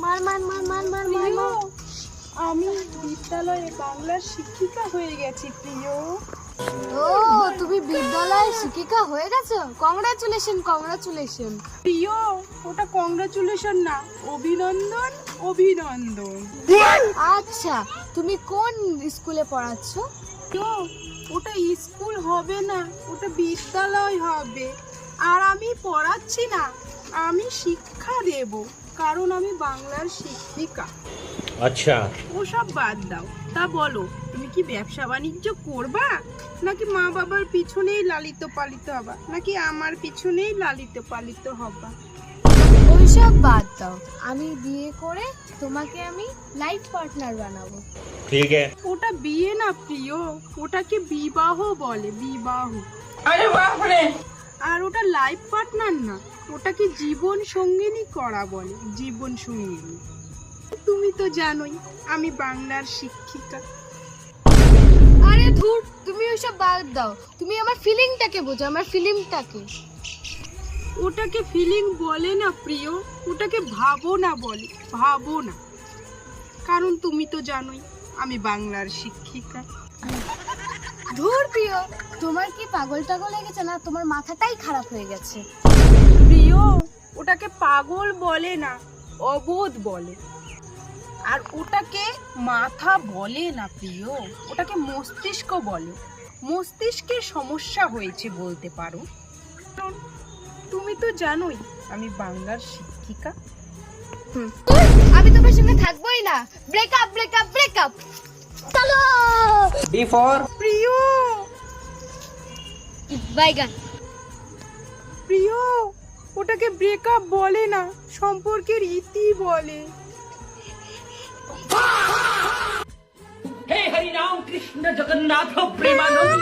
মার মার মার মার মার মার মার। আমি বিদ্যালয়ে বাংলার শিক্ষিকা হয়ে গেছি প্রিয়। ও তুমি বিদ্যালয়ের শিক্ষিকা হয়ে গেছো, কংগ্রাচুলেশন কংগ্রাচুলেশন। প্রিয়, ওটা কংগ্রাচুলেশন না, অভিনন্দন অভিনন্দন। আচ্ছা, তুমি কোন স্কুলে পড়াচ্ছ? প্রিয়, ওটা স্কুল হবে না, ওটা বিদ্যালয় হবে। আর আমি পড়াচ্ছি না, আমি শিক্ষা দেব, কারণ আমি বাংলার শিক্ষিকা। अच्छा ওসব বাদ দাও। তা বলো, তুমি কি ব্যবসা বাণিজ্য করবা, নাকি মা বাবার পিছনেই লালিত পালিত হবা, নাকি আমার পিছনেই লালিত পালিত হবা? ওইসব বাদ দাও, আমি বিয়ে করে তোমাকে আমি লাইফ পার্টনার বানাবো। ठीक है। ওটা বিয়ে না প্রিয়, ওটাকে বিবাহ বলে, বিবাহ। আর ওটা লাইফ পার্টনার না, ওটাকে জীবন সঙ্গিনী করা বলে, জীবন সঙ্গিনী। তুমি তো জানোই আমি বাংলার শিক্ষিকা। আরে ধুর, তুমি ওইসব বাদ দাও, তুমি আমার ফিলিংটাকে বোঝো, আমার ফিলিংটাকে। ওটাকে ফিলিং বলে না প্রিয়, ওটাকে ভাবনা বলে, ভাবনা। কারণ তুমি তো জানোই আমি বাংলার শিক্ষিকা। ধুর প্রিয়, তোমার কি পাগল টাগল হয়ে গেছে না, তোমার মাথাটাই খারাপ হয়ে গেছে। প্রিয়, ওটাকে পাগল বলে না, অবোধ বলে। আর ওটাকে মাথা বলে না প্রিয়, ওটাকে মস্তিষ্ক বলে। মস্তিষ্কের সমস্যা হয়েছে বলতে পারো। কারণ তুমি তো জানোই আমি বাংলার শিক্ষিকা। আমি তোমার সঙ্গে থাকবোই না, ব্রেকআপ ব্রেকআপ ব্রেকআপ। চলো B for প্রিয়, বাইগান। প্রিয়, ওটাকে ব্রেকআপ বলে না, সম্পর্কের ইতি বলে। हे हरि राम कृष्ण जगन्नाथ प्रेमानंद।